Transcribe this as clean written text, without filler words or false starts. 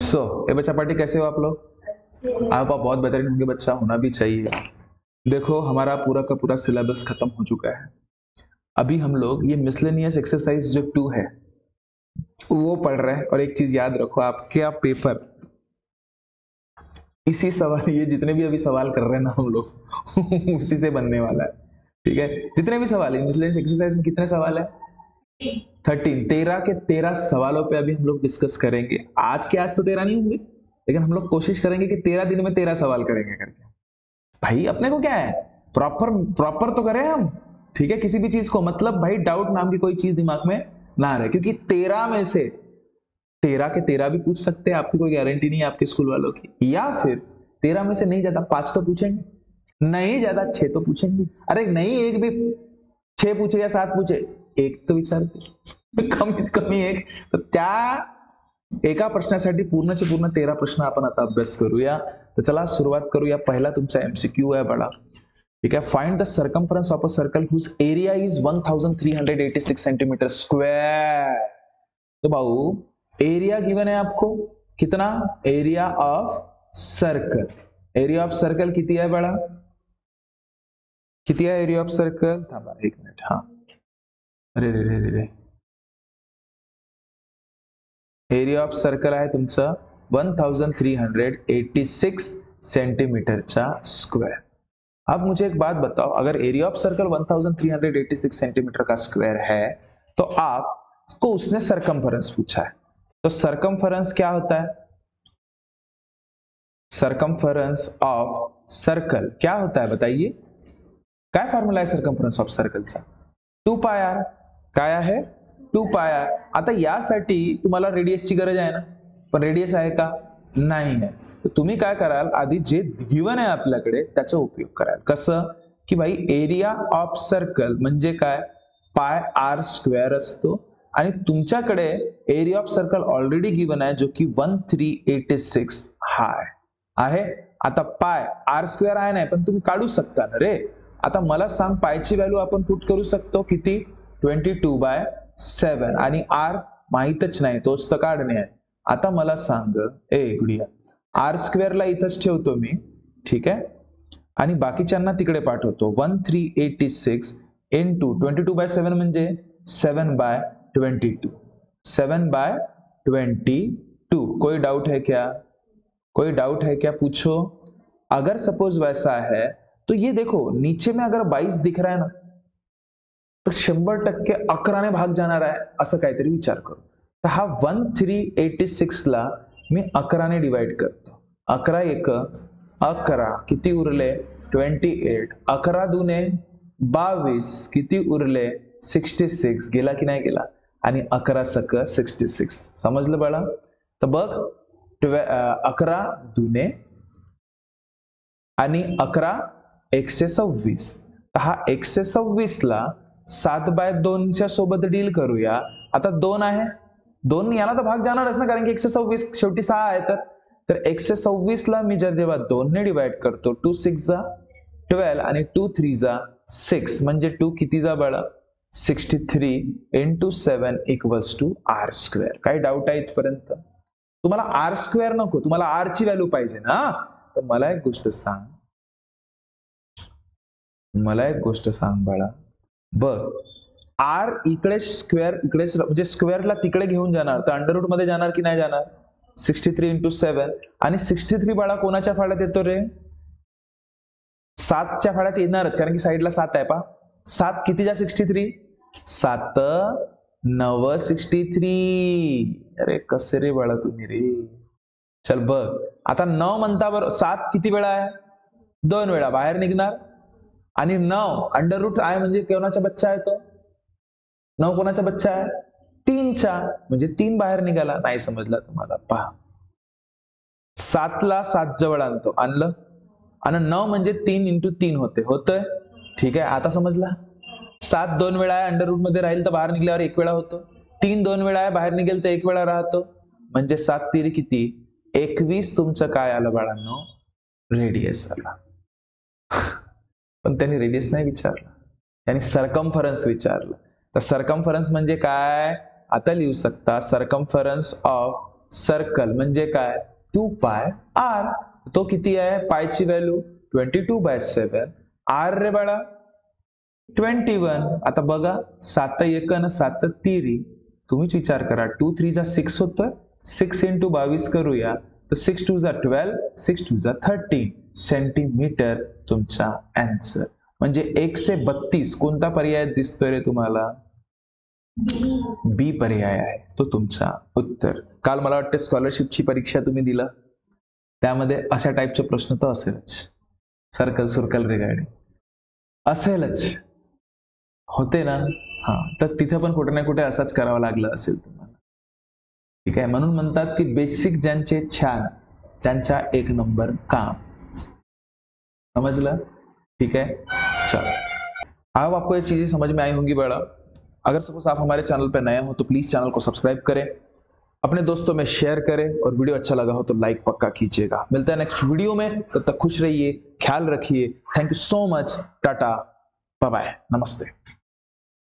ये बच्चा पार्टी कैसे हो आप लोग? आप बहुत बेहतरीन होंगे, बच्चा होना भी चाहिए। देखो हमारा पूरा का पूरा सिलेबस खत्म हो चुका है। अभी हम लोग ये मिसलेनियस एक्सरसाइज जो 2 है वो पढ़ रहे हैं। और एक चीज याद रखो, आपके पेपर इसी सवाल, ये जितने भी अभी सवाल कर रहे हैं ना हम लोग उसी से बनने वाला है। ठीक है, जितने भी सवाल है मिसलेनियस एक्सरसाइज में, कितने सवाल है? 13। 13 के 13 सवालों पे अभी हम लोग डिस्कस करेंगे। आज के आज तो 13 नहीं होंगे, लेकिन हम लोग कोशिश करेंगे कि 13 दिन में 13 सवाल करेंगे करके। भाई अपने को क्या है, प्रॉपर तो करें हम। ठीक है, किसी भी चीज को मतलब भाई डाउट नाम की कोई चीज दिमाग में ना रहे, क्योंकि 13 में से 13 के 13 भी पूछ सकते हैं, आपकी कोई गारंटी नहीं है आपके स्कूल वालों की। या फिर 13 में से नहीं ज्यादा 5 तो पूछेंगे, नहीं ज्यादा 6 तो पूछेंगे। अरे नहीं, एक भी 6 पूछे या 7 पूछे, एक तो विचारते कमीत कमी एक। तर त्या एका प्रश्नासाठी पूर्णचे पूर्ण 13 प्रश्न आपण आता अभ्यास करूया। तर चला सुरुवात करूया। पहिला तुमचा एमसीक्यू आहे बघा। ठीक है, find the circumference of a circle whose area is 1386 centimetre square. तो भाऊ एरिया गिवन है आपको, कितना? Area of circle. Area of circle किती आहे बघा? किती आहे एरिया ऑफ सर्कल? थांबा एक मिनिट। हा, अरे रे रे रे, एरिया ऑफ सर्कल आहे तुमचं 1386 सेंटीमीटरचा स्क्वायर। अब मुझे एक बात बताओ, अगर एरिया ऑफ सर्कल 1386 सेंटीमीटर का स्क्वायर है तो आपको उसने सरकमफरेंस पूछा है, तो सरकमफरेंस क्या होता है? सरकमफरेंस ऑफ सर्कल क्या होता है बताइए? काय फॉर्म्युला आहे सरकमफरेंस ऑफ सर्कलचा? 2 पाय आर। काय आहे? 2 पाय आर। आता यासाठी तुम्हाला रेडियसची गरज आहे ना, पण रेडियस आहे का? नाही आहे। तर तुम्ही काय कराल, आधी जे गिवन आहे आपल्याकडे त्याचा उपयोग कराल। कसं की भाई एरिया ऑफ सर्कल म्हणजे काय? पाय आर स्क्वेअर असतो, आणि तुमच्याकडे area of circle already given आहे जो की 1386 आहे। आता पाय आर स्क्वेअर आहे नाही, पण तुम्ही काढू शकता ना रे। आता मला सांग, पायची व्हॅल्यू आपण पुट करू शकतो किती? 22/7, आणि आर माहितच नाही, तोच तर काढणे आहे। आता मला सांग गुडिया, आर स्क्वेअरला इथंच ठेवतो मी, ठीक आहे, आणि बाकीच्यांना तिकडे पाठवतो। 1386 इंटू 22/7 म्हणजे 7/22। 7/22। कोई डाउट है क्या? कोई डाउट है क्या? पूछो। अगर सपोज वैसा है तो ये देखो, नीचे में अगर 22 दिख रहा है ना, तो 100% 11 ने भाग जाणार आहे, असं काहीतरी विचार करू। तर हा 1386 ला मी 11 ने डिवाइड करतो। 11 एक 11, किती उरले? 28। 11 दुने 22, किती उरले? 66। गेला की नाही गेला? आणि 11 सक 66। समजलं बाळा? तर बघ, 11 दुने आणि 11 126। हा 126 ला 7/2 च्या सोबत डील करूया। आता 2 आहे, 2 याला तर भाग जाणारच ना, कारण की 126 शेवटी 6 आहे। तर 126 ला मी जेव्हा 2 ने डिवाइड करतो, 2 6 जा 12 आणि 2 3 जा 6, म्हणजे 2 किती जा बाळा? 63 into 7 equals to R square. काही डाऊट आहे इथपर्यंत? तुम्हाला आर स्क्वेअर नको, तुम्हाला आर ची व्हॅल्यू पाहिजे ना। तर मला एक गोष्ट सांग, बाळा, बघ, आर इकडे स्क्वेअर, इकडे म्हणजे स्क्वेअरला तिकडे घेऊन जाणार, तर अंडर रूट मध्ये जाणार की नाही जाणार? 63 इंटू 7, आणि 63 बाळा कोणाच्या फाळ्यात येतो रे? 7 च्या फाळ्यात येणारच, कारण की साईडला 7 आहे पा। 7 किती जा 63? 7 9 63। अरे कसे रे बाळा तुम्ही रे। चल बघ, आता 9 म्हणता बरं, 7 किती वेळा आहे? 2 वेळा बाहेर निघणार, आणि 9 अंडर रूट आहे म्हणजे कोणाचा बच्चा आहे तो? 9 कोणाचा बच्चा आहे? 3 चा, म्हणजे 3 बाहेर निघाला। नाही समजला तुम्हाला? पहा, 7 ला 7 जवळ आणतो, आणलं, आणि 9 म्हणजे 3 इंटू 3 होतंय। ठीक आहे, आता समजला? 7 2 वेळा आहे, अंडर रूट मध्ये राहील तर बाहेर निघल्यावर 1 वेळा होतो। 3 2 वेळा आहे, बाहेर निघेल तर 1 वेळा राहतो, म्हणजे 7 3 किती? 21 तुमचं काय आलं बाळांनो? रेडियस आला। पण त्यांनी रेडियस नाही विचारलं, त्यांनी सरकमफरन्स विचारलं। तर सरकमफरन्स म्हणजे काय? आता लिहू शकता, सरकमफरन्स ऑफ सर्कल म्हणजे काय 2 पाय r. तो किती आहे पायची व्हॅल्यू 22/7. r रे बाळा 21. आता बघा 7 1 आणि 7 3. तुम्हीच विचार करा 2 3 जा 6 होतं. 6 × 22 करूया तर 6 2 जा 12, 6 2 जा 13 सेंटीमीटर तुमचा आन्सर. म्हणजे 132 कोणता पर्याय दिसतोय रे तुम्हाला? बी पर्याय आहे तो तुमचा उत्तर. काल मला वाटतं स्कॉलरशिपची परीक्षा तुम्ही दिला, त्यामध्ये अशा टाईपचे प्रश्न तर असेलच. सर्कल सर्कल रिगार्डिंग असेलच होते ना. हा, तर तिथे पण कुठे ना कुठे असाच करावं लागलं असेल तुम्हाला. ठीक आहे, म्हणून म्हणतात की बेसिक ज्यांचे छान त्यांचा 1 नंबर काम. समझला? ठीक है, चलो अब आपको ये चीजें समझ में आई होंगी बड़ा. अगर सपोज आप हमारे चैनल पर नए हो तो प्लीज चैनल को सब्सक्राइब करें, अपने दोस्तों में शेयर करें और वीडियो अच्छा लगा हो तो लाइक पक्का कीजिएगा. मिलते हैं नेक्स्ट वीडियो में, तब तक खुश रहिए, ख्याल रखिए. Thank you so much. Tata, bye bye, Namaste.